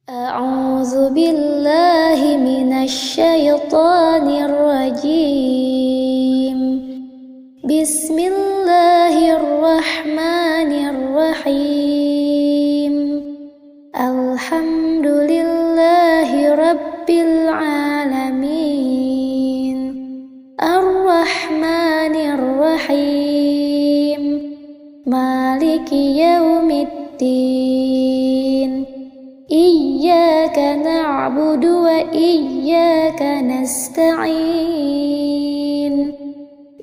أعوذ بالله من الشيطان الرجيم. بسم الله الرحمن الرحيم. الحمد لله رب العالمين. الرحمن الرحيم. مالك يوم الدين. إياك نعبد وإياك نستعين.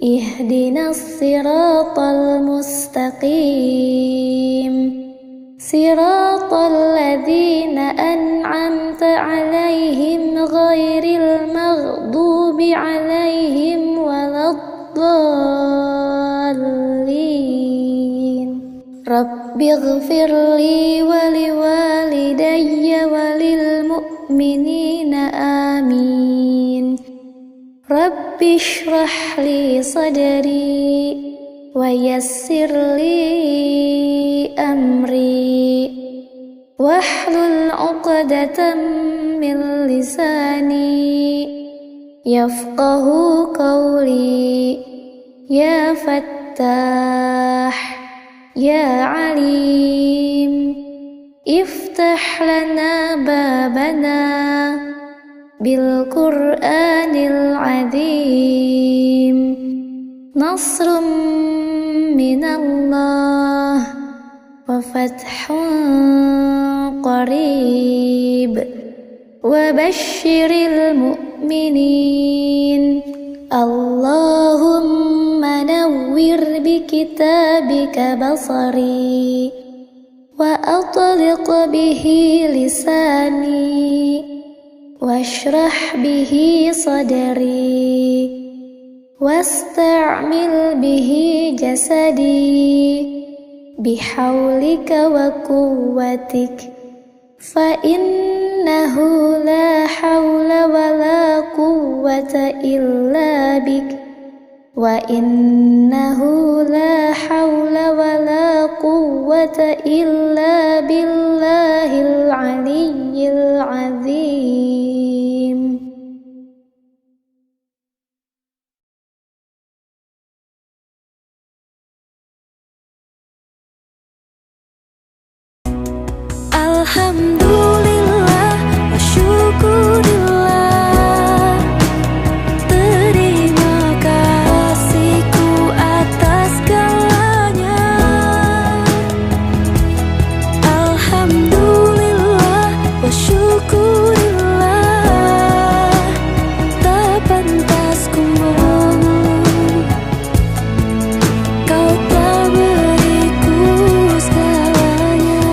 اهدنا الصراط المستقيم. صراط الذين أنعمت عليهم غير المغضوب عليهم ولا الضالين. رب اغفر لي ولوالدي وللمؤمنين آمين. رب اشرح لي صدري ويسر لي أمري واحلل عقدة من لساني يفقه قولي. يا فتاح يا عليم افتح لنا بابنا بالقرآن العظيم. نصر من الله وفتح قريب وبشر المؤمنين. اللهم نور بكتابك بصري وأطلق به لساني واشرح به صدري واستعمل به جسدي بحولك وقوتك. فإنه لا حول ولا قوة إلا بك. وإنه لا حول ولا قوة إلا بالله العلي العظيم. Alhamdulillah wa syukurillah. Terima kasihku atas segalanya. Alhamdulillah wa syukurillah. Tak pantas ku mengeluh, kau telah beriku segalanya.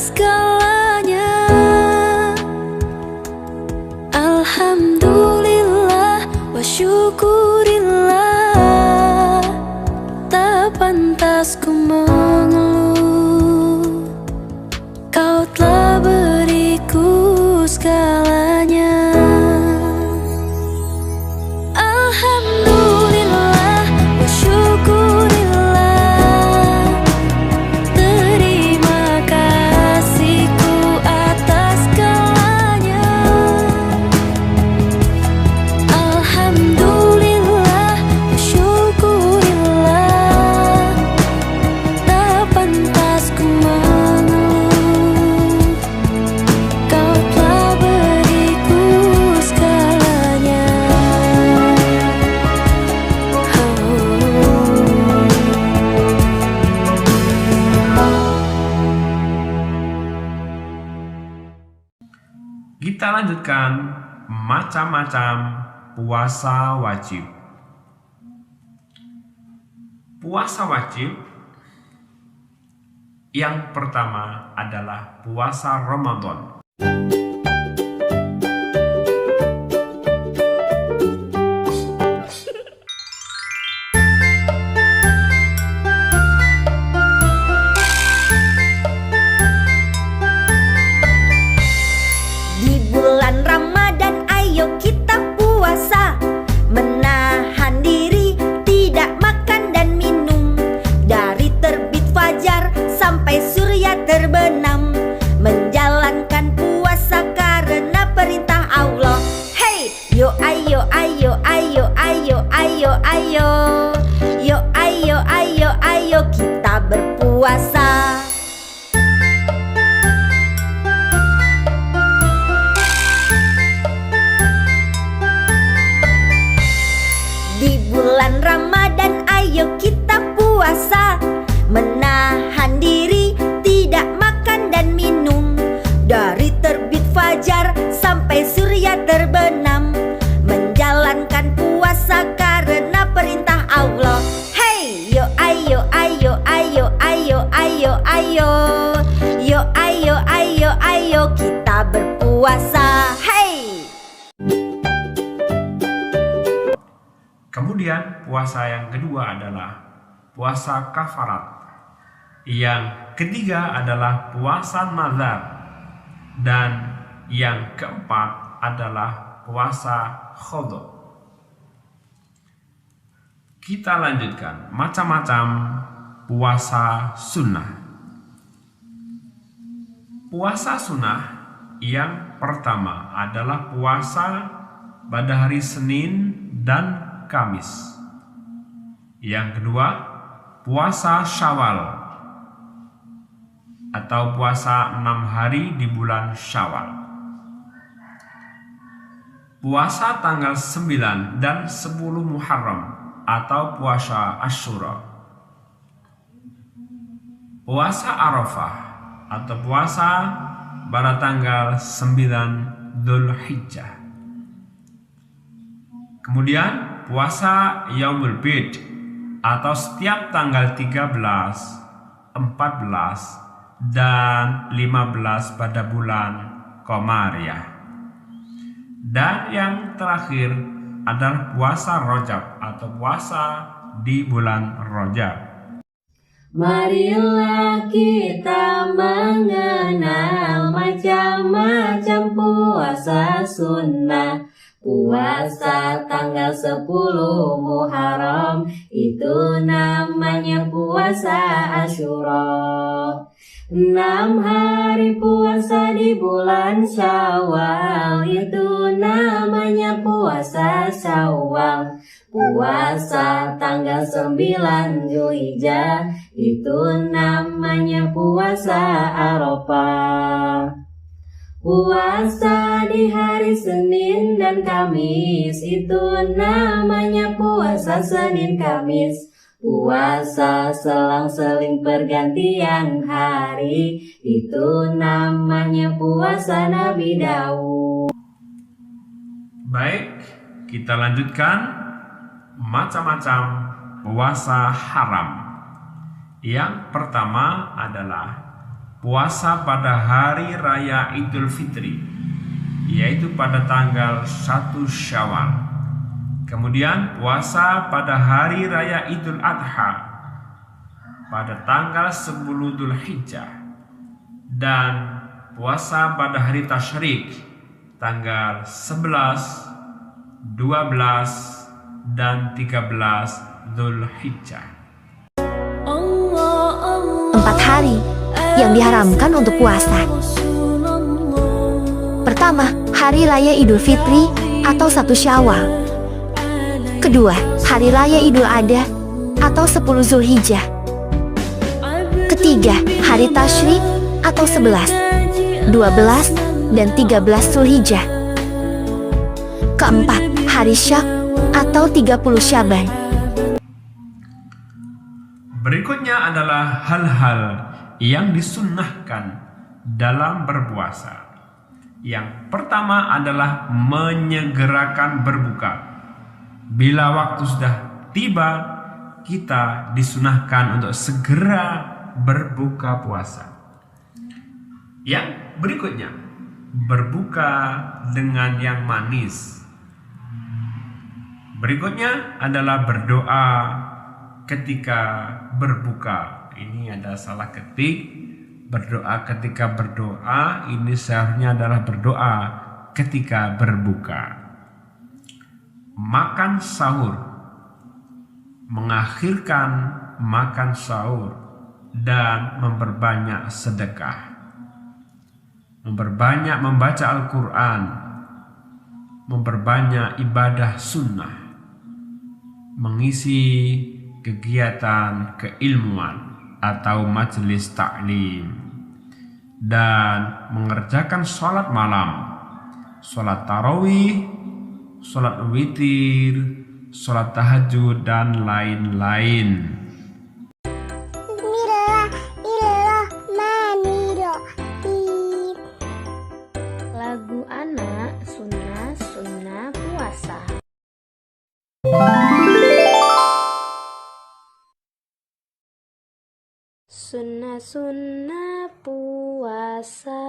segalanya. Alhamdulillah wa syukurillah, tak pantas ku mengeluh. Kau telah beriku segalanya. Alhamdulillah wa syukurillah, terima kasihku atas segalanya. Alhamdulillah wa syukurillah, tak pantas ku mengeluh. Kau telah beriku segalanya. Kita lanjutkan macam-macam puasa wajib. Puasa wajib yang pertama adalah puasa Ramadan. Di bulan Ramadan ayo kita puasa, menahan diri, tidak makan dan minum. Dari terbit fajar sampai surya terbenam, menjalankan puasa karena perintah Allah. Hey, yo ayo ayo ayo ayo ayo ayo, yo ayo ayo ayo kita berpuasa. Di bulan Ramadan ayo kita puasa, menahan diri, tidak makan dan minum. Dari terbit fajar sampai surya terbenam, menjalankan puasa karena perintah Allah. Hey, yo ayo ayo ayo ayo ayo ayo, yo ayo ayo ayo kita berpuasa. Hey. Kemudian puasa yang kedua adalah puasa kafarat. Yang ketiga adalah puasa nazar. Dan yang keempat adalah puasa qadha. Kita lanjutkan macam-macam puasa sunnah. Puasa sunnah yang pertama adalah puasa pada hari Senin dan Kamis. Yang kedua, puasa Syawal atau puasa 6 hari di bulan Syawal. Puasa tanggal 9 dan 10 Muharram atau puasa Asyura. Puasa Arafah atau puasa pada tanggal 9 Dzulhijjah. Kemudian puasa Yaumul Bid atau setiap tanggal 13, 14, dan 15 pada bulan Qamariyah. Dan yang terakhir adalah puasa Rajab atau puasa di bulan Rajab. Marilah kita mengenal macam-macam puasa sunnah. Puasa tanggal 10 Muharram, itu namanya puasa Asyura. 6 hari puasa di bulan Syawal, itu namanya puasa Syawal. Puasa tanggal 9 Dzulhijjah, itu namanya puasa Arafah. Puasa di hari Senin dan Kamis, itu namanya puasa Senin Kamis. Puasa selang-seling pergantian hari, itu namanya puasa Nabi Daud. Baik, kita lanjutkan macam-macam puasa haram. Yang pertama adalah puasa pada hari raya Idul Fitri, yaitu pada tanggal 1 Syawal. Kemudian puasa pada hari raya Idul Adha pada tanggal 10 Dzulhijjah, dan puasa pada hari Tasyrik tanggal 11, 12, dan 13 Dzulhijjah. 4 hari yang diharamkan untuk puasa. Pertama, Hari Raya Idul Fitri atau 1 Syawal. Kedua, Hari Raya Idul Adha atau 10 Dzulhijjah. Ketiga, Hari Tasyrik atau 11, 12, dan 13 Dzulhijjah. Keempat, Hari Syak atau 30 Syaban. Berikutnya adalah hal-hal yang disunnahkan dalam berpuasa. Yang pertama adalah menyegerakan berbuka. Bila waktu sudah tiba, kita disunahkan untuk segera berbuka puasa. Yang berikutnya, berbuka dengan yang manis. Berikutnya adalah berdoa ketika berbuka. Ini ada salah ketik. Berdoa ketika berdoa, ini seharusnya adalah berdoa ketika berbuka. Makan sahur, mengakhirkan makan sahur, dan memperbanyak sedekah. Memperbanyak membaca Al-Quran, memperbanyak ibadah sunnah, mengisi kegiatan keilmuan atau majelis taklim, dan mengerjakan sholat malam, sholat tarawih, sholat witir, sholat tahajud, dan lain-lain. Lagu anak sunnah puasa. Sunnah puasa,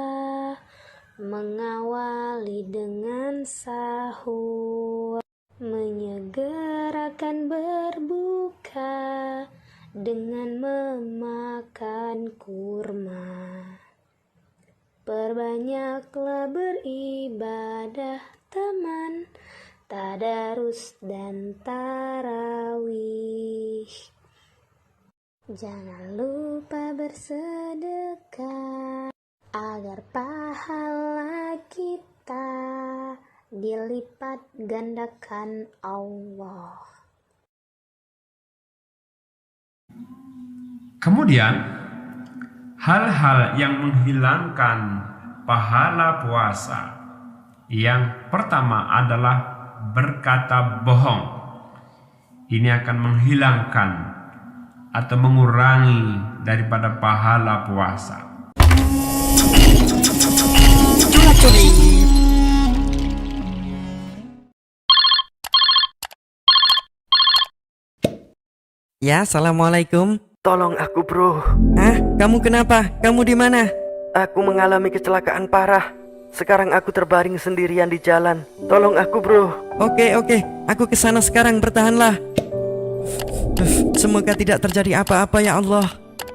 mengawali dengan sahur, menyegerakan berbuka dengan memakan kurma. Perbanyaklah beribadah teman, tadarus dan tarawih. Jangan lupa bersedekah agar pahala kita dilipat gandakan Allah. Kemudian, hal-hal yang menghilangkan pahala puasa. Yang pertama adalah berkata bohong. Ini akan menghilangkan atau mengurangi daripada pahala puasa. Ya, assalamualaikum. Tolong aku, bro. Kamu kenapa? Kamu di mana? Aku mengalami kecelakaan parah. Sekarang aku terbaring sendirian di jalan. Tolong aku, bro. Oke, aku kesana sekarang, bertahanlah. Semoga tidak terjadi apa-apa ya Allah.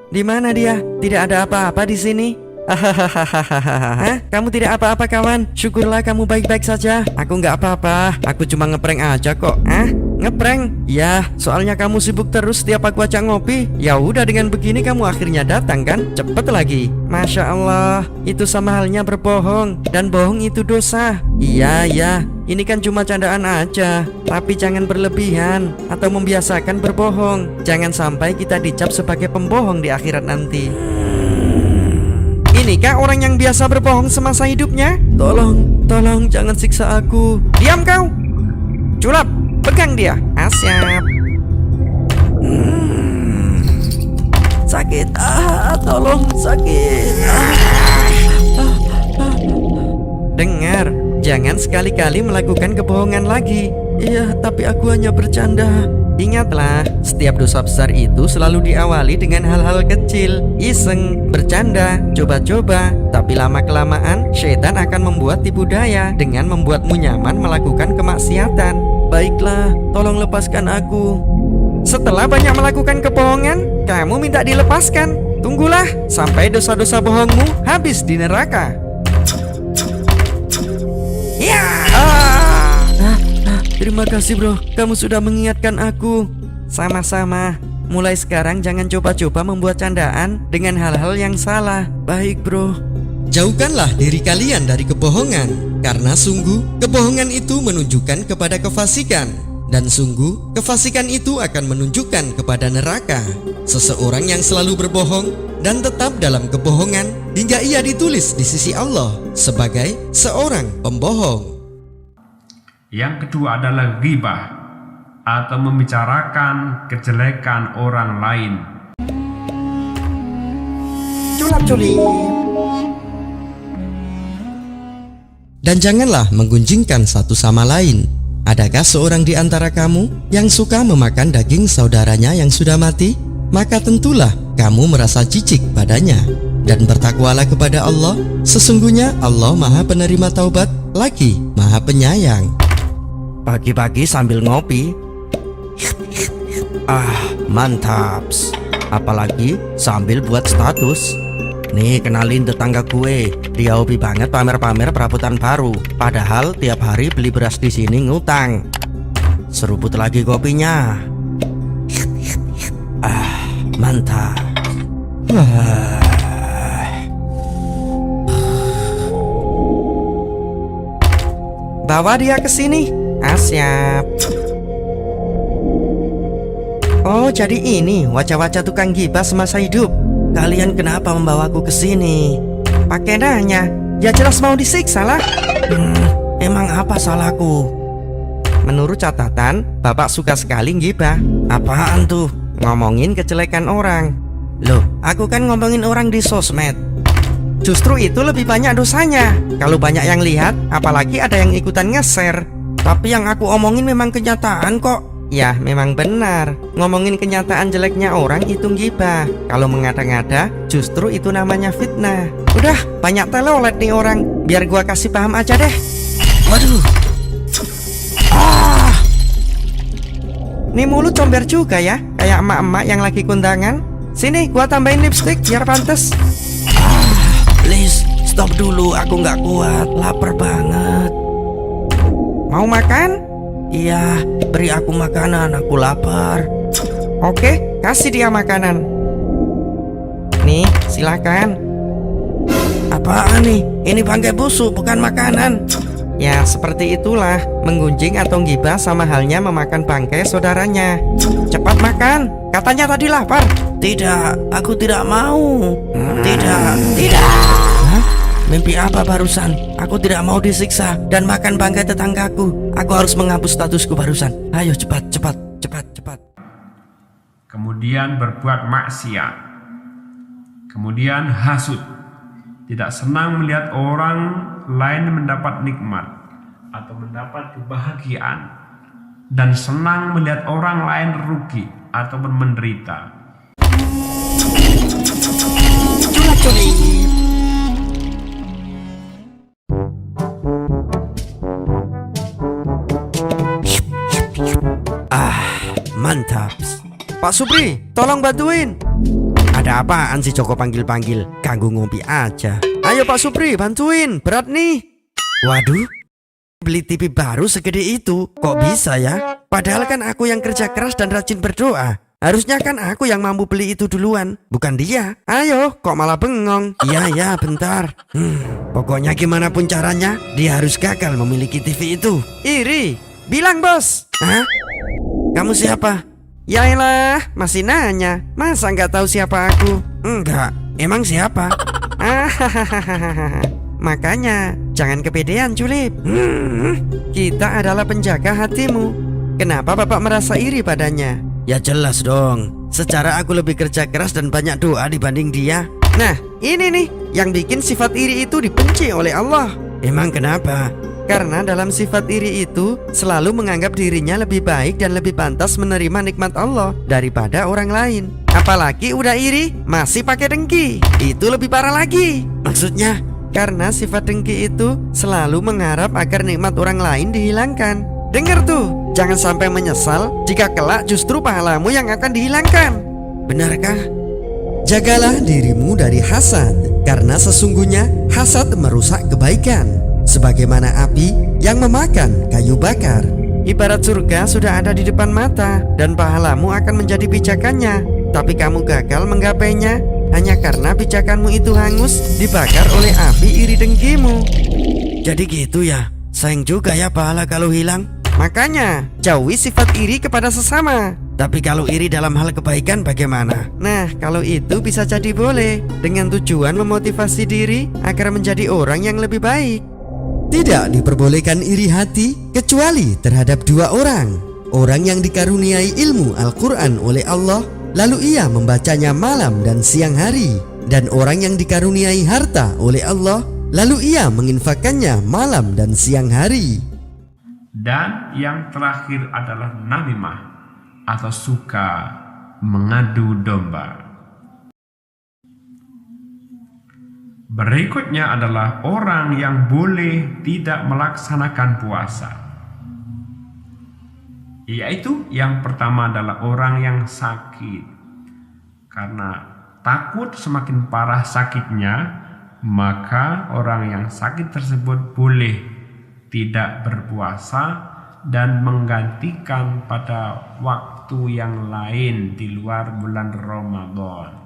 Di mana dia? Tidak ada apa-apa di sini. Hahaha. Kamu tidak apa-apa kawan? Syukurlah kamu baik-baik saja. Aku nggak apa-apa. Aku cuma ngeprank aja kok. Ngeprank? Ya, soalnya kamu sibuk terus setiap aku ajak ngopi. Ya udah, dengan begini kamu akhirnya datang kan? Cepet lagi. Masya Allah, itu sama halnya berbohong. Dan bohong itu dosa. Iya, ini kan cuma candaan aja. Tapi jangan berlebihan atau membiasakan berbohong. Jangan sampai kita dicap sebagai pembohong di akhirat nanti. Inikah orang yang biasa berbohong semasa hidupnya? Tolong jangan siksa aku. Diam kau. Culap, pegang dia. Asyap. Sakit. Tolong, sakit. Dengar, jangan sekali-kali melakukan kebohongan lagi. Iya, tapi aku hanya bercanda. Ingatlah, setiap dosa besar itu selalu diawali dengan hal-hal kecil, iseng, bercanda, coba-coba. Tapi lama-kelamaan, syaitan akan membuat tipu daya dengan membuatmu nyaman melakukan kemaksiatan. Baiklah, tolong lepaskan aku. Setelah banyak melakukan kebohongan, kamu minta dilepaskan. Tunggulah sampai dosa-dosa bohongmu habis di neraka. Ya! Terima kasih bro, kamu sudah mengingatkan aku. Sama-sama. Mulai sekarang jangan coba-coba membuat candaan dengan hal-hal yang salah. Baik bro. Jauhkanlah diri kalian dari kebohongan, karena sungguh kebohongan itu menunjukkan kepada kefasikan, dan sungguh kefasikan itu akan menunjukkan kepada neraka. Seseorang yang selalu berbohong dan tetap dalam kebohongan hingga ia ditulis di sisi Allah sebagai seorang pembohong. Yang kedua adalah ghibah atau membicarakan kejelekan orang lain. Culap-culip. Dan janganlah menggunjingkan satu sama lain. Adakah seorang di antara kamu yang suka memakan daging saudaranya yang sudah mati? Maka tentulah kamu merasa jijik padanya. Dan bertakwalah kepada Allah. Sesungguhnya Allah Maha Penerima Taubat lagi Maha Penyayang. Pagi-pagi sambil ngopi. Mantaps. Apalagi sambil buat status. Nih, kenalin tetangga gue. Dia hobi banget pamer-pamer perabotan baru. Padahal tiap hari beli beras di sini ngutang. Seruput lagi kopinya. Mantap. Bawa dia ke sini. Siap. Oh, jadi ini wajah-wajah tukang gibah semasa hidup. Kalian kenapa membawaku ke sini? Pakai nanya, ya jelas mau disiksa lah. Emang apa salahku? Menurut catatan, Bapak suka sekali gibah. Apaan tuh? Ngomongin kejelekan orang. Loh, aku kan ngomongin orang di sosmed. Justru itu lebih banyak dosanya. Kalau banyak yang lihat, apalagi ada yang ikutan nge-share. Tapi yang aku omongin memang kenyataan kok. Ya, memang benar. Ngomongin kenyataan jeleknya orang itu gibah. Kalau mengada-ngada, justru itu namanya fitnah. Udah, banyak telolet nih orang. Biar gua kasih paham aja deh. Waduh. Nih mulut comber juga ya, kayak emak-emak yang lagi kondangan. Sini, gua tambahin lipstick biar pantes. Please, stop dulu. Aku nggak kuat, lapar banget. Mau makan? Iya, beri aku makanan, aku lapar. Oke, kasih dia makanan. Nih, silakan. Apaan nih? Ini bangkai busuk, bukan makanan. Ya, seperti itulah. Menggunjing atau gibah sama halnya memakan bangkai saudaranya. Cepat makan, katanya tadi lapar. Tidak, aku tidak mau. Tidak. Mimpi apa barusan? Aku tidak mau disiksa dan makan bangkai tetanggaku. Aku harus menghapus statusku barusan. Ayo cepat. Kemudian berbuat maksiat. Kemudian hasud. Tidak senang melihat orang lain mendapat nikmat atau mendapat kebahagiaan. Dan senang melihat orang lain rugi atau menderita. Curi. Mantap. Pak Supri, tolong bantuin. Ada apaan sih Joko panggil-panggil? Ganggu ngopi aja. Ayo Pak Supri, bantuin. Berat nih. Waduh, beli TV baru segede itu. Kok bisa ya? Padahal kan aku yang kerja keras dan rajin berdoa. Harusnya kan aku yang mampu beli itu duluan, bukan dia. Ayo, kok malah bengong? Iya, bentar. Pokoknya gimana pun caranya, dia harus gagal memiliki TV itu. Iri, bilang bos. Hah? Kamu siapa? Yaelah, masih nanya. Masa nggak tahu siapa aku? Enggak, emang siapa? Makanya, jangan kepedean Culip. Kita adalah penjaga hatimu. Kenapa Bapak merasa iri padanya? Ya jelas dong. Secara aku lebih kerja keras dan banyak doa dibanding dia. Nah, ini nih yang bikin sifat iri itu dibenci oleh Allah. Emang kenapa? Karena dalam sifat iri itu selalu menganggap dirinya lebih baik dan lebih pantas menerima nikmat Allah daripada orang lain. Apalagi udah iri masih pakai dengki, itu lebih parah lagi. Maksudnya, karena sifat dengki itu selalu mengharap agar nikmat orang lain dihilangkan. Dengar tuh, jangan sampai menyesal jika kelak justru pahalamu yang akan dihilangkan. Benarkah? Jagalah dirimu dari hasad, karena sesungguhnya hasad merusak kebaikan. Sebagaimana api yang memakan kayu bakar. Ibarat surga sudah ada di depan mata dan pahalamu akan menjadi pijakannya. Tapi kamu gagal menggapainya hanya karena pijakanmu itu hangus dibakar oleh api iri dengkimu. Jadi gitu ya, sayang juga ya pahala kalau hilang. Makanya jauhi sifat iri kepada sesama. Tapi kalau iri dalam hal kebaikan bagaimana? Nah, kalau itu bisa jadi boleh, dengan tujuan memotivasi diri agar menjadi orang yang lebih baik. Tidak diperbolehkan iri hati kecuali terhadap dua orang. Orang yang dikaruniai ilmu Al-Quran oleh Allah, lalu ia membacanya malam dan siang hari. Dan orang yang dikaruniai harta oleh Allah, lalu ia menginfakkannya malam dan siang hari. Dan yang terakhir adalah namimah atau suka mengadu domba. Berikutnya adalah orang yang boleh tidak melaksanakan puasa. Yaitu yang pertama adalah orang yang sakit. Karena takut semakin parah sakitnya, maka orang yang sakit tersebut boleh tidak berpuasa dan menggantikan pada waktu yang lain di luar bulan Ramadan.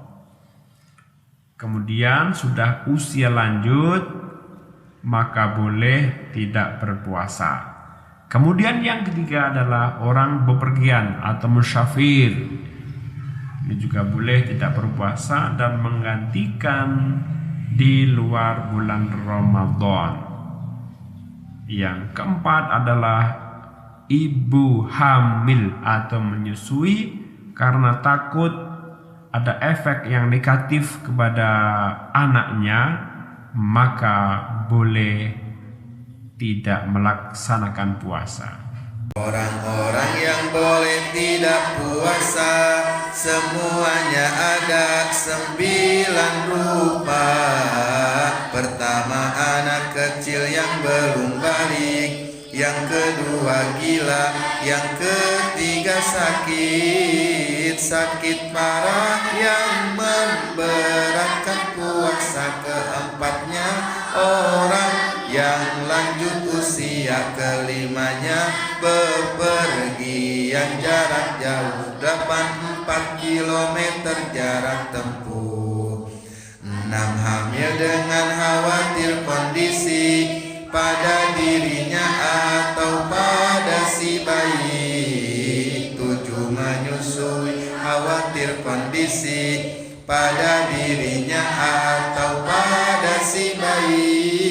Kemudian sudah usia lanjut, maka boleh tidak berpuasa. Kemudian yang ketiga adalah orang bepergian atau musafir. Ini juga boleh tidak berpuasa dan menggantikan di luar bulan Ramadan. Yang keempat adalah ibu hamil atau menyusui karena takut ada efek yang negatif kepada anaknya, maka boleh tidak melaksanakan puasa. Orang-orang yang boleh tidak puasa, semuanya ada 9 rupa. Pertama, anak kecil yang belum balik. Yang kedua, gila. Yang ketiga, sakit parah yang memberatkan puasa. Keempatnya, orang yang lanjut usia. Kelimanya, bepergian jarak jauh 84 km jarak tempuh. 6, hamil dengan khawatir kondisi pada dirinya atau pada si bayi. 7, menyusui khawatir kondisi pada dirinya atau pada si bayi.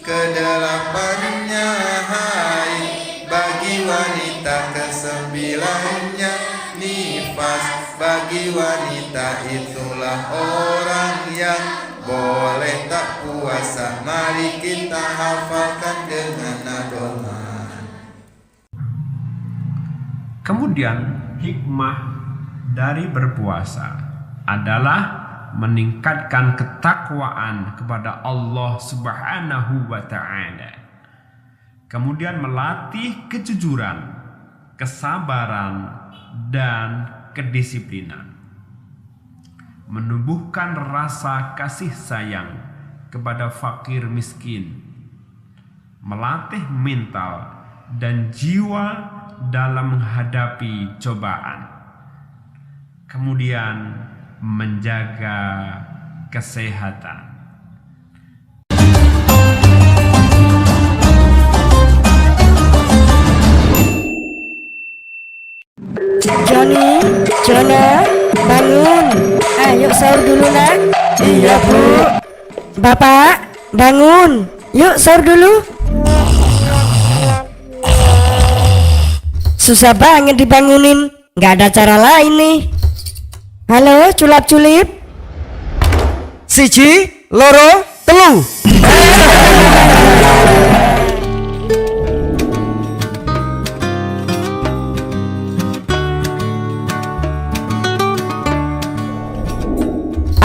Kedelapannya, haid bagi wanita. Kesembilannya, nifas bagi wanita. Itulah orang yang boleh tak puasa. Mari kita hafalkan dengan nadoman. Kemudian hikmah dari berpuasa adalah meningkatkan ketakwaan kepada Allah Subhanahu wa ta'ala. Kemudian melatih kejujuran, kesabaran, dan kedisiplinan. Menumbuhkan rasa kasih sayang kepada fakir miskin. Melatih mental dan jiwa dalam menghadapi cobaan. Kemudian menjaga kesehatan. Joni, Jona, bangun. Ayo sahur dulu nak. Iya bu. Bapak, bangun. Yuk sahur dulu. Susah banget dibangunin. Gak ada cara lain nih. Halo, culap-culip. Siji, loro, telu.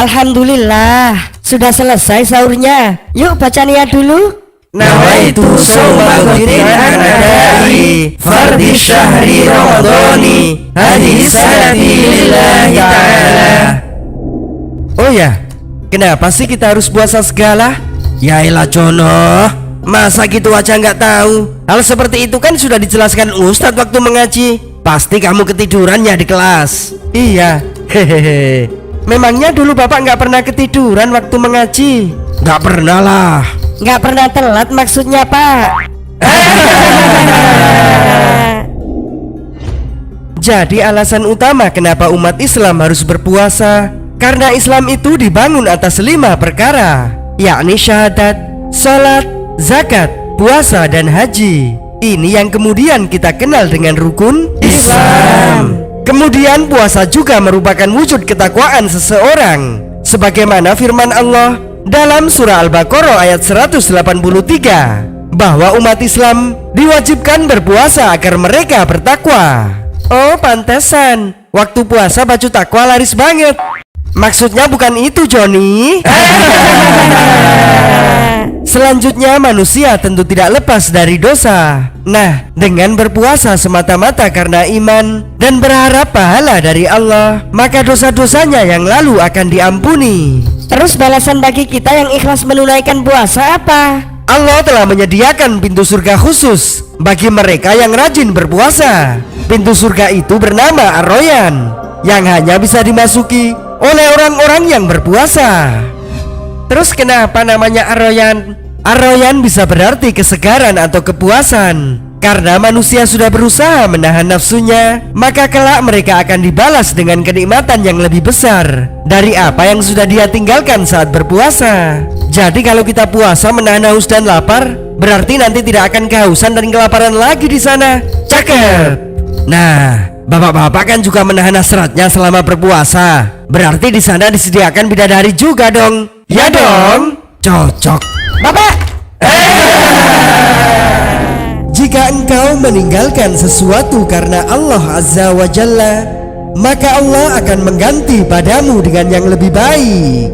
Alhamdulillah, sudah selesai sahurnya. Yuk baca niat dulu. Nawaitu sawma ghadin anadai fardi syahri ramadhani hadisati lillahi ta'ala. Oh ya, kenapa sih kita harus puasa segala? Yaelah Jono, masa gitu aja nggak tahu? Hal seperti itu kan sudah dijelaskan Ustadz waktu mengaji. Pasti kamu ketiduran ya di kelas. Iya, hehehe. Memangnya dulu bapak nggak pernah ketiduran waktu mengaji? Nggak pernah lah. Nggak pernah telat maksudnya, Pak. Jadi alasan utama kenapa umat Islam harus berpuasa, karena Islam itu dibangun atas 5 perkara, yakni syahadat, salat, zakat, puasa, dan haji. Ini yang kemudian kita kenal dengan rukun Islam. Kemudian puasa juga merupakan wujud ketakwaan seseorang, sebagaimana firman Allah dalam surah Al-Baqarah ayat 183, bahwa umat Islam diwajibkan berpuasa agar mereka bertakwa. Oh pantesan, waktu puasa baju takwa laris banget. Maksudnya bukan itu, Joni. Selanjutnya manusia tentu tidak lepas dari dosa. Nah, dengan berpuasa semata-mata karena iman dan berharap pahala dari Allah, maka dosa-dosanya yang lalu akan diampuni. Terus balasan bagi kita yang ikhlas menunaikan puasa apa? Allah telah menyediakan pintu surga khusus bagi mereka yang rajin berpuasa. Pintu surga itu bernama Ar-Royan, yang hanya bisa dimasuki oleh orang-orang yang berpuasa. Terus kenapa namanya Ar-Royan? Ar-Royan bisa berarti kesegaran atau kepuasan. Karena manusia sudah berusaha menahan nafsunya, maka kelak mereka akan dibalas dengan kenikmatan yang lebih besar dari apa yang sudah dia tinggalkan saat berpuasa. Jadi kalau kita puasa menahan haus dan lapar, berarti nanti tidak akan kehausan dan kelaparan lagi di sana. Cakep. Nah, bapak-bapak kan juga menahan hasratnya selama berpuasa. Berarti di sana disediakan bidadari juga dong. Ya dong. Cocok. Bapak! Jika engkau meninggalkan sesuatu karena Allah Azza wa Jalla, maka Allah akan mengganti padamu dengan yang lebih baik.